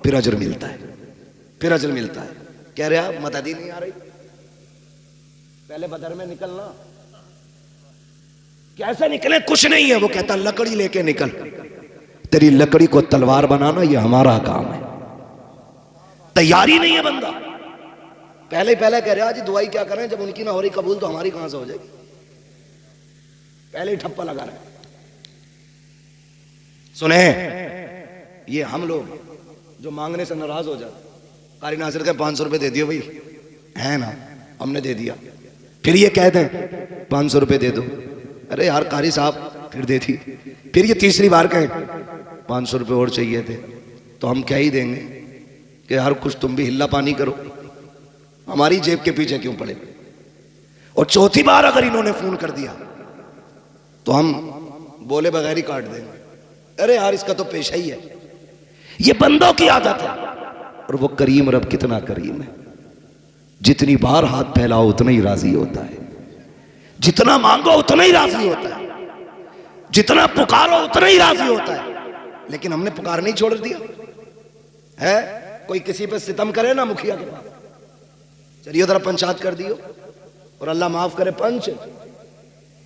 फिर अजर मिलता है, फिर अजर मिलता है। कह रहे आप मदद ही नहीं आ रही, पहले बदर में निकलना। कैसे निकले? कुछ नहीं है। वो कहता लकड़ी लेके निकल, तेरी लकड़ी को तलवार बनाना ये हमारा काम है। तैयारी नहीं है बंदा, पहले ही पहले कह रहे आज दुआई क्या करें, जब उनकी ना हो रही कबूल तो हमारी कहां से हो जाएगी। पहले ही ठप्पा लगा रहे। सुने, ये हम लोग जो मांगने से नाराज हो जाते, कारी नासिर के 500 रुपए दे दियो भाई, है ना, हमने दे दिया। फिर ये कह दें 500 रुपए दे दो, अरे यार कारी साहब फिर दे दी। फिर ये तीसरी बार कहें 500 रुपए और चाहिए थे, तो हम क्या ही देंगे कि यार कुछ तुम भी हिल्ला पानी करो, हमारी जेब के पीछे क्यों पड़े। और चौथी बार अगर इन्होंने फोन कर दिया तो हम बोले बगैर ही काट देंगे, अरे यार इसका तो पेशा ही है। ये बंदों की आदत है। और वो करीम रब कितना करीम है, जितनी बार हाथ फैलाओ उतना ही राजी होता है, जितना मांगो उतना ही राजी होता है, जितना पुकारो उतना ही राजी होता है। लेकिन हमने पुकार नहीं छोड़ दिया है। कोई किसी पे सितम करे ना मुखिया के पास, चलिए उधर पंचायत कर दियो, और अल्लाह माफ करे पंच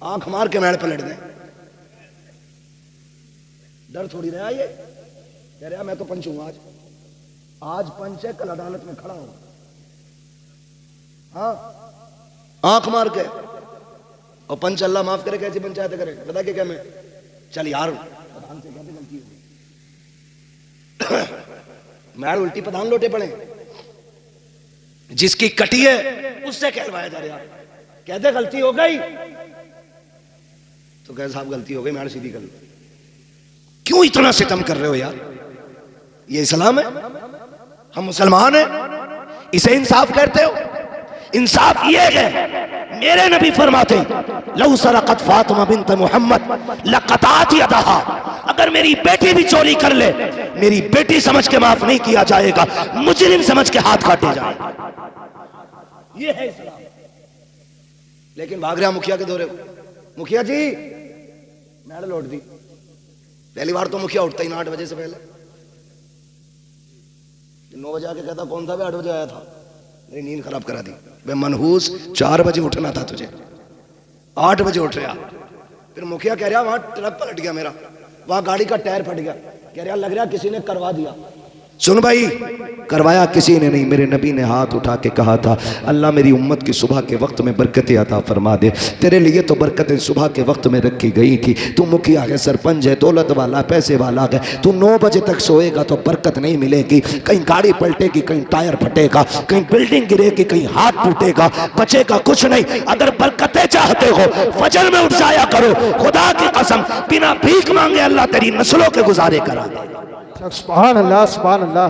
आंख मार के मेड़ पलट दें। डर थोड़ी रहा ये, कह रहा मैं तो पंच हूं, आज पंच है, कल अदालत में खड़ा हूं। हाँ, आंख मार के। और पंच अल्लाह माफ करे कैसी पंचायत करे, बता के क्या मैं चल यार प्रधान से कहते गलती हो गई। मैं उल्टी प्रधान लोटे पड़े, जिसकी कटी है उससे कहलवाया जा रहा, कहते गलती हो गई तो कह साहब गलती हो गई, मैं सीधी कर लो। क्यों इतना सितम कर रहे हो यार? ये इस्लाम है, हम मुसलमान हैं, इसे इंसाफ कहते हो? इंसाफ ये है, मेरे नबी फरमाते लौ सरक़त फातिमा बिन्त मोहम्मद लक़तात यदहा, अगर मेरी बेटी भी चोरी कर ले, मेरी बेटी समझ के माफ नहीं किया जाएगा, मुजरिम समझ के हाथ काटे जाएगा। ये है इस्लाम। लेकिन भाग रहा मुखिया के दौरे, मुखिया जी मैंने लौट दी। पहली बार तो मुखिया उठता ही ना 8 बजे से पहले, 9 बजे आके कहता कौन था? 8 बजे आया था, मेरी नींद खराब करा दी। मैं मनहूस 4 बजे उठना था तुझे, 8 बजे उठ रहा। फिर मुखिया कह रहा वहां ट्रक पलट गया मेरा, वहां गाड़ी का टायर फट गया, कह रहा लग रहा किसी ने करवा दिया। सुन भाई, करवाया किसी ने नहीं। मेरे नबी ने हाथ उठा के कहा था, अल्लाह मेरी उम्मत की सुबह के वक्त में बरकतें अता फरमा दे। तेरे लिए तो बरकतें सुबह के वक्त में रखी गई थी। तू मुखिया है, सरपंच है, दौलत वाला, पैसे वाला है, तू 9 बजे तक सोएगा तो बरकत नहीं मिलेगी। कहीं गाड़ी पलटेगी, कहीं टायर फटेगा, कहीं बिल्डिंग गिरेगी, कहीं हाथ टूटेगा, बचेगा कुछ नहीं। अगर बरकतें चाहते हो फजर में उठ जाया करो। खुदा की कसम, बिना भीख मांगे अल्लाह तेरी नस्लों के गुजारे करा देगा। सुभान अल्लाह, सुभान अल्लाह।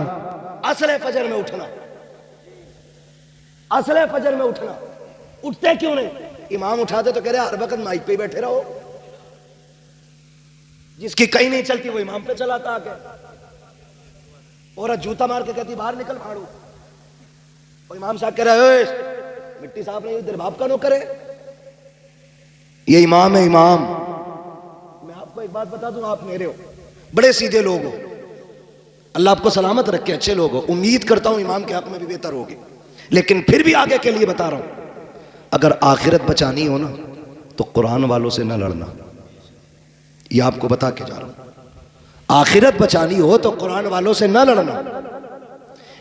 असले फजर में उठना, असले फजर में उठना। उठते क्यों नहीं? इमाम उठाते तो कह रहे हर वक्त माइक पे ही बैठे रहो। जिसकी कहीं नहीं चलती वो इमाम पे चलाता आके। औरत जूता मार के कहती बाहर निकल फाड़ू। और इमाम साहब कह रहे मिट्टी साफ नहीं, तेरे बाप का नौकर है। ये इमाम है, इमाम। मैं आपको एक बात बता दूं, आप मेरे हो, बड़े सीधे लोग हो, अल्लाह आपको सलामत रखे, अच्छे लोग हो। उम्मीद करता हूं इमाम के हक में भी बेहतर होगी। लेकिन फिर भी आगे के लिए बता रहा हूं, अगर आखिरत बचानी हो ना तो कुरान वालों से ना लड़ना। ये आपको बता के जा रहा हूं, आखिरत बचानी हो तो कुरान वालों से ना लड़ना।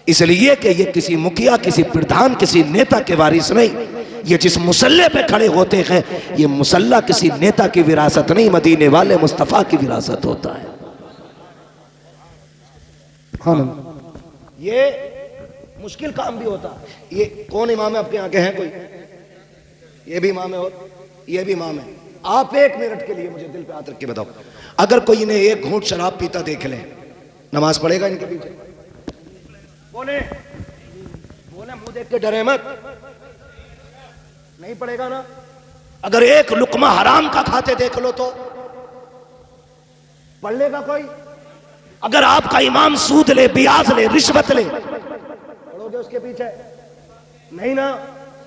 इसलिए कि ये किसी मुखिया, किसी प्रधान, किसी नेता के वारिस नहीं। ये जिस मुसल्ले पे खड़े होते हैं, ये मुसल्ला किसी नेता की विरासत नहीं, मदीने वाले मुस्तफा की विरासत होता है। ये मुश्किल काम भी होता। ये कौन इमाम है आपके यहाँ के? हैं कोई? ये भी इमाम है और ये भी इमाम है। आप एक मिनट के लिए मुझे दिल पे हाथ रख के बताओ, अगर कोई इन्हें एक घूंट शराब पीता देख ले, नमाज पढ़ेगा इनके पीछे? बोले बोले, मुंह देख के डरे मत, नहीं पड़ेगा ना। अगर एक लुकमा हराम का खाते देख लो तो पढ़ लेगा कोई? अगर आपका इमाम सूद ले, ब्याज ले, रिश्वत ले, पढ़ोगे उसके पीछे? नहीं ना।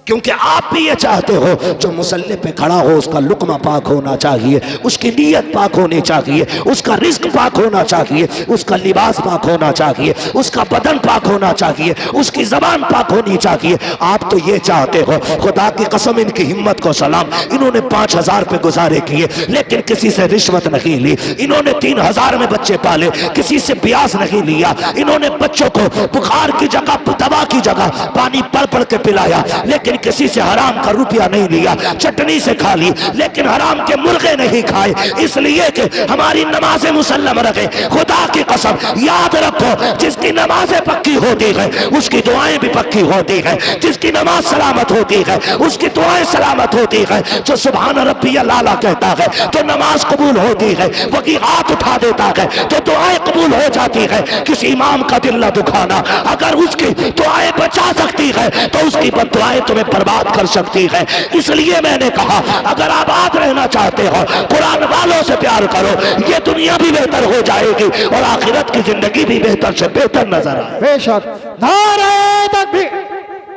क्योंकि आप भी ये चाहते हो जो मुसल्ले पे खड़ा हो उसका लुकमा पाक होना चाहिए, उसकी नीयत पाक होनी चाहिए, उसका रिस्क पाक होना चाहिए, उसका लिबास पाक होना चाहिए, उसका बदन पाक होना चाहिए, उसकी जबान पाक होनी चाहिए। आप तो ये चाहते हो। खुदा की कसम, इनकी हिम्मत को सलाम। इन्होंने 5000 पे गुजारे किए, लेकिन किसी से रिश्वत नहीं ली। इन्होंने 3000 में बच्चे पाले, किसी से ब्याज नहीं लिया। इन्होंने बच्चों को बुखार की जगह, दवा की जगह पानी पढ़ पढ़ के पिलाया, लेकिन किसी से हराम का रुपया नहीं लिया। चटनी से खा ली, लेकिन हराम के मुर्गे नहीं खाए, इसलिए कि हमारी नमाजें मुसल्लम रखे। खुदा की कसम, याद रखो, जिसकी नमाजें पक्की होती है उसकी दुआएं भी पक्की होती है। जिसकी नमाज सलामत होती है उसकी दुआएं सलामत होती है। जो सुभान रब्बी अल्लाह कहता है तो नमाज कबूल होती है। वही हाथ उठा देता है तो दुआएं कबूल हो जाती है। किसी इमाम का दिल न दुखाना, अगर उसकी दुआएं बचा सकती है तो उसकी बददुआएं तुम्हें बर्बाद कर सकती है। इसलिए मैंने कहा, अगर आबाद रहना चाहते हो कुरान वालों से प्यार करो, ये दुनिया भी बेहतर हो जाएगी और आखिरत की जिंदगी भी बेहतर से बेहतर नजर आए। बेशक। नारे तकबीर,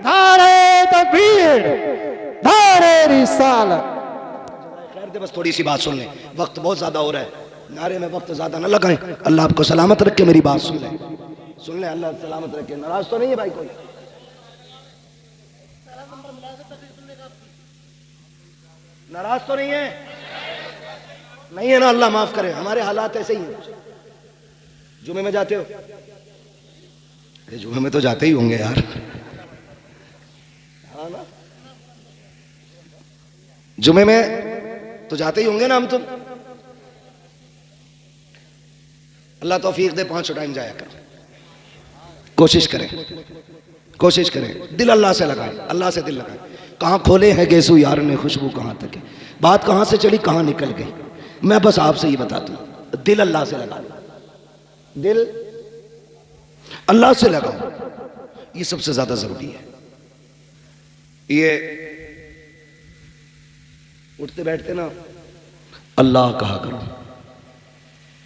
नारे तकबीर, नारे रिसालत। खैर दे, बस थोड़ी सी बात सुन ले, वक्त बहुत ज्यादा हो रहा है, नारे में वक्त ज्यादा न लगाएं। अल्लाह आपको सलामत रखे, मेरी बात सुन ले, सुन ले, अल्लाह सलामत रखे। नाराज तो नहीं है भाई कोई? नाराज तो नहीं है? नहीं है ना? अल्लाह माफ करे, हमारे हालात ऐसे ही हैं। जुमे में जाते हो? जुमे में तो जाते ही होंगे यार, हाँ ना? जुमे में तो जाते ही होंगे ना हम तुम? अल्लाह तौफीक दे, 5 टाइम जाया कर। कोशिश करें, कोशिश करें, दिल अल्लाह से लगाएं, अल्लाह से दिल लगाएं। कहाँ खोले हैं गेसू यार ने खुशबू कहाँ तक है, बात कहाँ से चली कहाँ निकल गई। मैं बस आपसे ही बताता हूँ, दिल अल्लाह से लगा लो, दिल अल्लाह से लगाओ, ये सबसे ज्यादा जरूरी है। ये उठते बैठते ना अल्लाह कहा करो,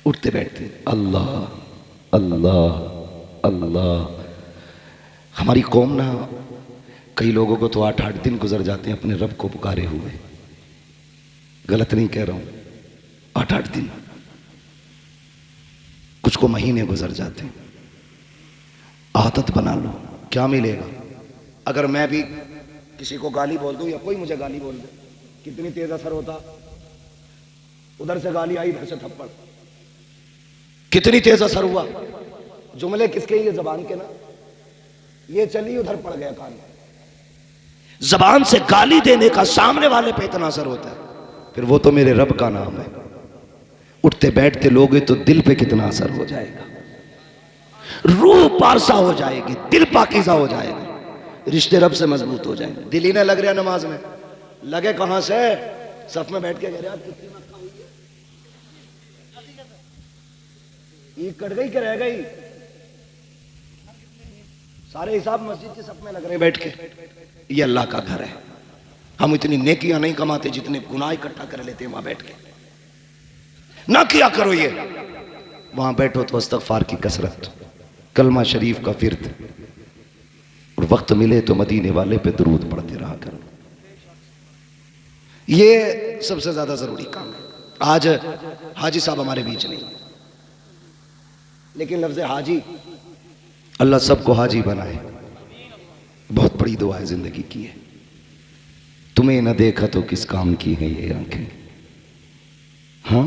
उठते बैठते अल्लाह अल्लाह अल्लाह। हमारी कौम ना, कई लोगों को तो 8-8 दिन गुजर जाते हैं अपने रब को पुकारे हुए। गलत नहीं कह रहा हूं, 8-8 दिन, कुछ को महीने गुजर जाते हैं। आदत बना लो, क्या मिलेगा? अगर मैं भी किसी को गाली बोल दूं या कोई मुझे गाली बोल दे, कितनी तेज असर होता। उधर से गाली आई, इधर से थप्पड़, कितनी तेज असर हुआ। जुमले किसके? ये जबान के ना। ये चली उधर पड़ गया कान में। जबान से गाली देने का सामने वाले पे इतना असर होता है, फिर वो तो मेरे रब का नाम है। उठते बैठते लोगे तो दिल पे कितना असर हो जाएगा, रूह पारसा हो जाएगी, दिल पाकीज़ा हो जाएगा, रिश्ते रब से मजबूत हो जाएंगे। दिल ही ना लग रहा नमाज में, लगे कहां से? सफ में बैठ के कह रहे कितनी मक्का हुई है, ईद कट गई कि रह गई? सारे हिसाब मस्जिद के सफ में लग रहे हैं बैठ के। ये अल्लाह का घर है। हम इतनी नेकियां नहीं कमाते जितने गुनाह इकट्ठा कर लेते हैं वहां बैठ के। ना किया करो ये, वहां बैठो तो इस्तगफार की कसरत, कलमा शरीफ का फिर्द, और वक्त मिले तो मदीने वाले पे दुरूद पढ़ते रहा करो। ये सबसे ज्यादा जरूरी काम है। आज हाजी साहब हमारे बीच नहीं, लेकिन लफ्ज़ हाजी, अल्लाह सबको हाजी बनाए। बहुत बड़ी दुआ है जिंदगी की है। तुम्हें न देखा तो किस काम की है ये आंखें। हाँ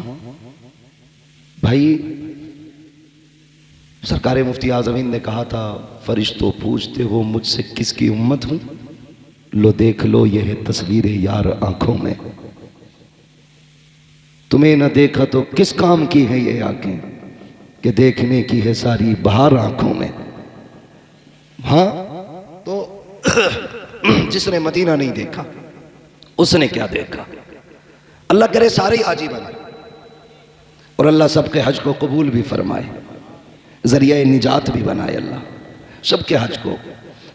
भाई, सरकार मुफ्ती आज़मीन ने कहा था, फरिश्तों पूछते हो मुझसे किसकी उम्मत हूं, लो देख लो ये है तस्वीर यार आंखों में। तुम्हें न देखा तो किस काम की है ये आंखें, कि देखने की है सारी बहार आंखों में। हाँ तो जिसने मदीना नहीं देखा उसने क्या देखा? अल्लाह करे सारे हाजी बने, और अल्लाह सबके हज को कबूल भी फरमाए, जरिया निजात भी बनाए अल्लाह सबके हज को।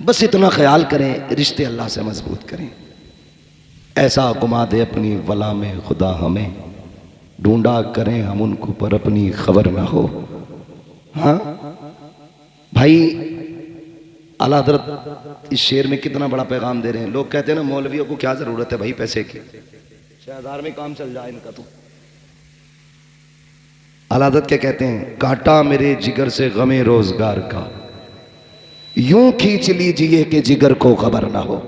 बस इतना ख्याल करें, रिश्ते अल्लाह से मजबूत करें। ऐसा घुमा दे अपनी वला में खुदा हमें, ढूंढा करें हम उनको पर अपनी खबर ना हो। हाँ भाई, आला हज़रत इस शेर में कितना बड़ा पैगाम दे रहे हैं। लोग कहते हैं ना मौलवियों को क्या जरूरत है भाई पैसे की, 6000 में काम चल जाए इनका। तो आला हज़रत क्या कहते हैं? काटा मेरे जिगर से गमे रोजगार का, यूं खींच लीजिए कि जिगर को खबर ना हो।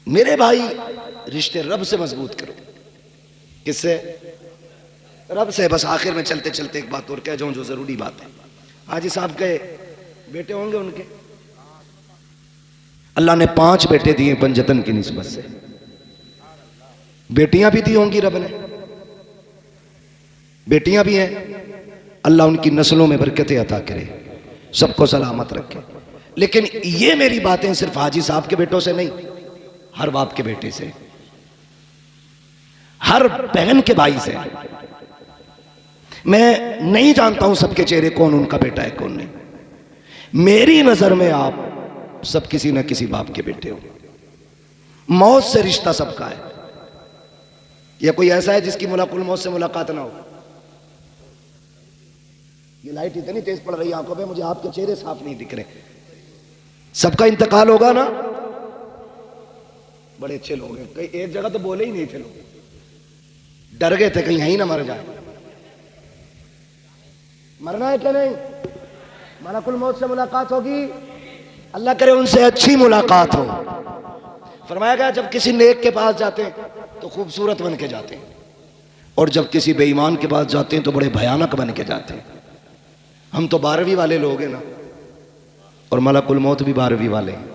मेरे भाई, रिश्ते रब से मजबूत करो। किससे? रब से। बस आखिर में चलते चलते एक बात और कह जाऊं जो जरूरी बात है। हाजी साहब के बेटे होंगे उनके, अल्लाह ने 5 बेटे दिए पंजतन की निस्बत से, बेटियां भी दी होंगी रब ने, बेटियां भी हैं। अल्लाह उनकी नस्लों में बरकतें अता करे, सबको सलामत रखे। लेकिन ये मेरी बातें सिर्फ हाजी साहब के बेटों से नहीं, हर बाप के बेटे से, हर बहन के भाई से। मैं नहीं जानता हूं सबके चेहरे कौन उनका बेटा है कौन नहीं। मेरी नजर में आप सब किसी न किसी बाप के बेटे हो। मौत से रिश्ता सबका है। या कोई ऐसा है जिसकी मुलाकुल मौत से मुलाकात ना हो? ये लाइट इतनी तेज पड़ रही है आंखों पे, मुझे आपके चेहरे साफ नहीं दिख रहे। सबका इंतकाल होगा ना? बड़े अच्छे लोग हैं, कई एक जगह तो बोले ही नहीं थे लोग, डर गए थे कहीं यहीं ना मर जाए। मरना है क्या नहीं? मलकुल मौत से मुलाकात होगी, अल्लाह करे उनसे अच्छी मुलाकात हो। फरमाया गया जब किसी नेक के पास जाते हैं तो खूबसूरत बन के जाते हैं, और जब किसी बेईमान के पास जाते हैं तो बड़े भयानक बन के जाते हैं। हम तो 12वीं वाले लोग हैं ना, और मलकुल मौत भी 12वीं वाले हैं।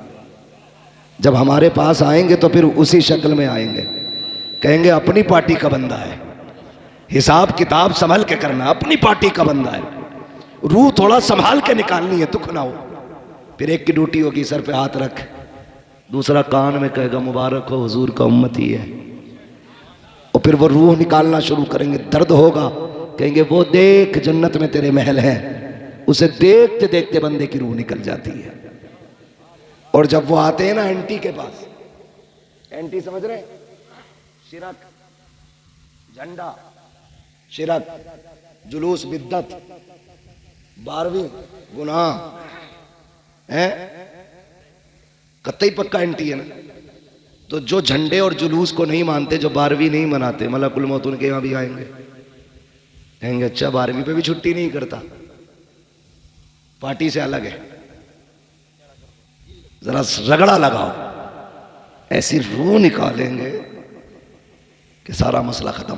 जब हमारे पास आएंगे तो फिर उसी शक्ल में आएंगे, कहेंगे अपनी पार्टी का बंदा है, हिसाब किताब संभल के करना, अपनी पार्टी का बंदा है, रूह थोड़ा संभाल के निकालनी है, दुख ना हो। फिर एक की ड्यूटी होगी सर पे हाथ रख, दूसरा कान में कहेगा मुबारक हो हुजूर का उम्मती है, और फिर वो रूह निकालना शुरू करेंगे। दर्द होगा, कहेंगे वो देख जन्नत में तेरे महल हैं। उसे देखते देखते बंदे की रूह निकल जाती है। और जब वो आते हैं ना एंटी के पास, एंटी समझ रहे? शिरक, झंडा, शिरक, जुलूस, बिद्दत, 12वीं गुनाह है, कतई पक्का एंटी है ना। तो जो झंडे और जुलूस को नहीं मानते, जो 12वीं नहीं मनाते, मलकुल मौत उनके यहां भी आएंगे, कहेंगे अच्छा 12वीं पे भी छुट्टी नहीं करता, पार्टी से अलग है, जरा रगड़ा लगाओ। ऐसी रूह निकालेंगे कि सारा मसला खत्म।